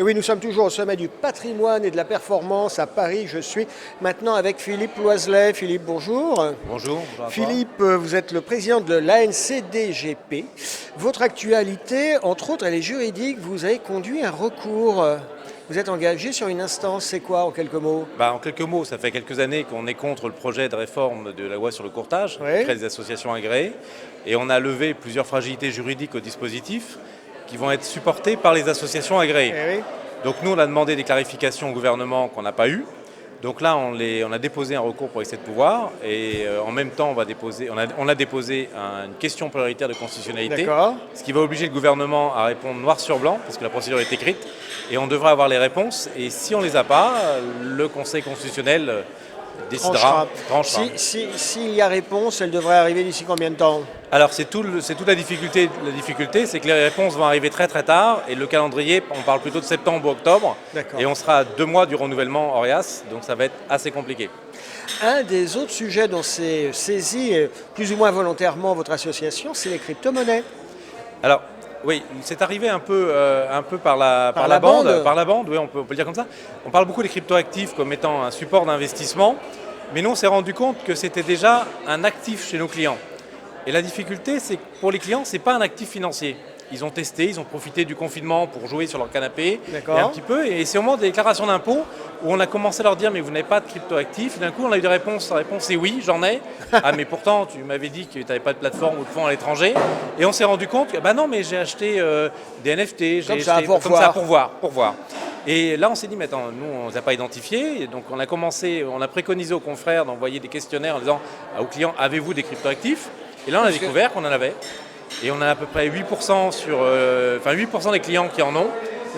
Et oui, nous sommes toujours au sommet du patrimoine et de la performance à Paris. Je suis maintenant avec Philippe Loiselet. Philippe, bonjour. Bonjour, bonjour à toi. Philippe, vous êtes le président de l'ANCDGP. Votre actualité, entre autres, elle est juridique. Vous avez conduit un recours. Vous êtes engagé sur une instance. C'est quoi, en quelques mots? En quelques mots, ça fait quelques années qu'on est contre le projet de réforme de la loi sur le courtage, Oui. qui crée des associations agréées. Et on a levé plusieurs fragilités juridiques au dispositif qui vont être supportées par les associations agréées. Eh oui. Donc nous, on a demandé des clarifications au gouvernement qu'on n'a pas eues. Donc là, on a déposé un recours pour excès de pouvoir et en même temps, on a déposé une question prioritaire de constitutionnalité, D'accord. ce qui va obliger le gouvernement à répondre noir sur blanc, parce que la procédure est écrite, et on devra avoir les réponses. Et si on ne les a pas, le Conseil constitutionnel décidera, tranchera. S'il y a réponse, elle devrait arriver d'ici combien de temps? Alors c'est toute la difficulté. La difficulté, c'est que les réponses vont arriver très très tard et le calendrier, on parle plutôt de septembre ou octobre. D'accord. Et on sera à 2 mois du renouvellement Orias, donc ça va être assez compliqué. Un des autres sujets dont s'est saisi, plus ou moins volontairement, votre association, c'est les crypto-monnaies. Alors oui, c'est arrivé un peu par la bande. Par la bande, oui, on peut le dire comme ça. On parle beaucoup des cryptoactifs comme étant un support d'investissement, mais nous on s'est rendu compte que c'était déjà un actif chez nos clients. Et la difficulté, c'est que pour les clients, ce n'est pas un actif financier. Ils ont testé, ils ont profité du confinement pour jouer sur leur canapé, D'accord. et un petit peu. Et c'est au moment des déclarations d'impôts où on a commencé à leur dire « mais vous n'avez pas de cryptoactifs ». D'un coup, on a eu des réponses. La réponse est « oui, j'en ai ». Ah, mais pourtant, tu m'avais dit que tu n'avais pas de plateforme ou de fonds à l'étranger. Et on s'est rendu compte que bah non, mais j'ai acheté des NFT, j'ai acheté pour voir. Et là, on s'est dit, mais attends, nous, on ne les a pas identifiés. Et donc, on a préconisé aux confrères d'envoyer des questionnaires en disant aux clients, avez-vous des cryptoactifs? Et là, on a découvert qu'on en avait. Et on a à peu près 8% 8% des clients qui en ont.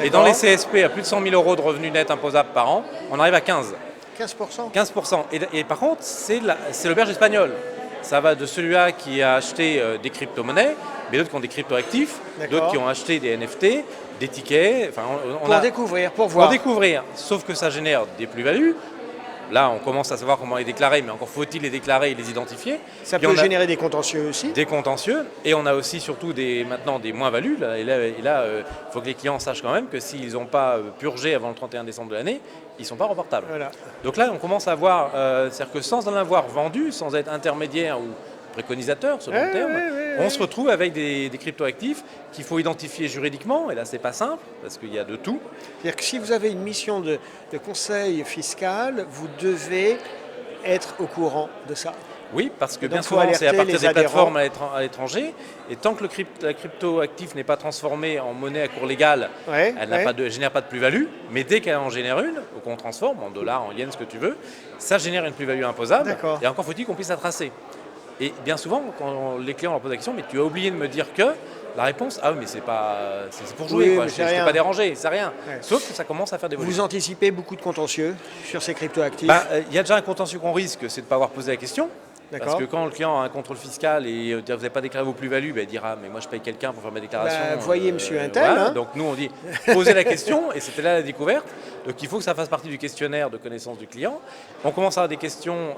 Et dans les CSP, à plus de 100 000 euros de revenus nets imposables par an, on arrive à 15. 15%. 15%. Et par contre, c'est l'auberge espagnole. Ça va de celui-là qui a acheté des crypto-monnaies, mais d'autres qui ont des crypto-actifs, d'autres qui ont acheté des NFT, des tickets. Enfin, Pour voir. Pour découvrir. Sauf que ça génère des plus-values. Là, on commence à savoir comment les déclarer, mais encore faut-il les déclarer et les identifier. Ça peut générer des contentieux aussi. Des contentieux. Et on a aussi surtout maintenant des moins-values. Et là, il faut que les clients sachent quand même que s'ils n'ont pas purgé avant le 31 décembre de l'année, ils ne sont pas reportables. Voilà. Donc là, on commence à voir, c'est-à-dire que sans en avoir vendu, sans être intermédiaire ou préconisateur, selon le terme, on se retrouve avec des cryptoactifs qu'il faut identifier juridiquement. Et là, c'est pas simple, parce qu'il y a de tout. C'est-à-dire que si vous avez une mission de conseil fiscal, vous devez être au courant de ça. Oui, parce que Et bien donc, faut souvent, c'est à alerter partir les des plateformes adhérents. à l'étranger. Et tant que la cryptoactif n'est pas transformée en monnaie à cours légal, elle génère pas de plus-value. Mais dès qu'elle en génère une, ou qu'on transforme en dollars, en yens, ce que tu veux, ça génère une plus-value imposable. D'accord. Et encore faut-il qu'on puisse la tracer. Et bien souvent, quand les clients leur posent la question, mais tu as oublié de me dire que, la réponse, ah oui, mais c'est pour jouer, Oui, quoi. mais Je c'est ne t'ai rien. pas dérangé, c'est rien. Ouais. Sauf que ça commence à faire des volumes. Vous anticipez beaucoup de contentieux sur ces cryptoactifs. Il y a déjà un contentieux qu'on risque, c'est de ne pas avoir posé la question. Parce que quand le client a un contrôle fiscal et vous n'avez pas déclaré vos plus-values, il dira mais moi je paye quelqu'un pour faire ma déclaration. Voyez monsieur Intel. Voilà. Donc nous on dit posez la question et c'était là la découverte. Donc il faut que ça fasse partie du questionnaire de connaissance du client. On commence à avoir des questions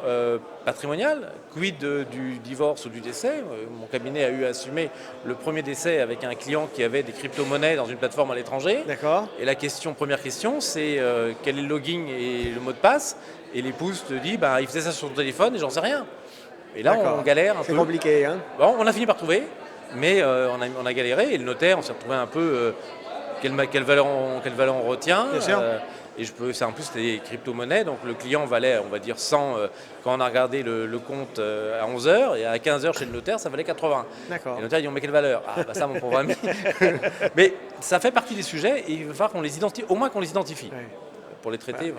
patrimoniales, quid du divorce ou du décès. Mon cabinet a eu à assumer le premier décès avec un client qui avait des crypto-monnaies dans une plateforme à l'étranger. D'accord. Et la première question c'est quel est le login et le mot de passe. Et l'épouse te dit il faisait ça sur ton téléphone et j'en sais rien. Et là, on galère un peu. C'est compliqué, hein. Bon, on a fini par trouver, mais on a galéré. Et le notaire, on s'est retrouvé un peu quelle valeur on retient. Bien sûr. En plus, c'était des crypto-monnaies, donc le client valait, on va dire, 100 quand on a regardé le compte à 11h, et à 15h chez le notaire, ça valait 80. D'accord. Et le notaire dit, mais quelle valeur? Ah, ça, mon pauvre ami. Mais ça fait partie des sujets, et il va falloir qu'on les identifie, au moins qu'on les identifie. Ouais. Pour les traiter.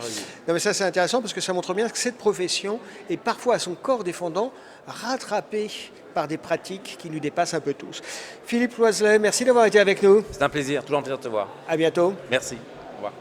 Non, mais ça c'est intéressant parce que ça montre bien que cette profession est parfois à son corps défendant rattrapée par des pratiques qui nous dépassent un peu tous. Philippe Loiselet, merci d'avoir été avec nous. C'est un plaisir, toujours un plaisir de te voir. À bientôt. Merci. Au revoir.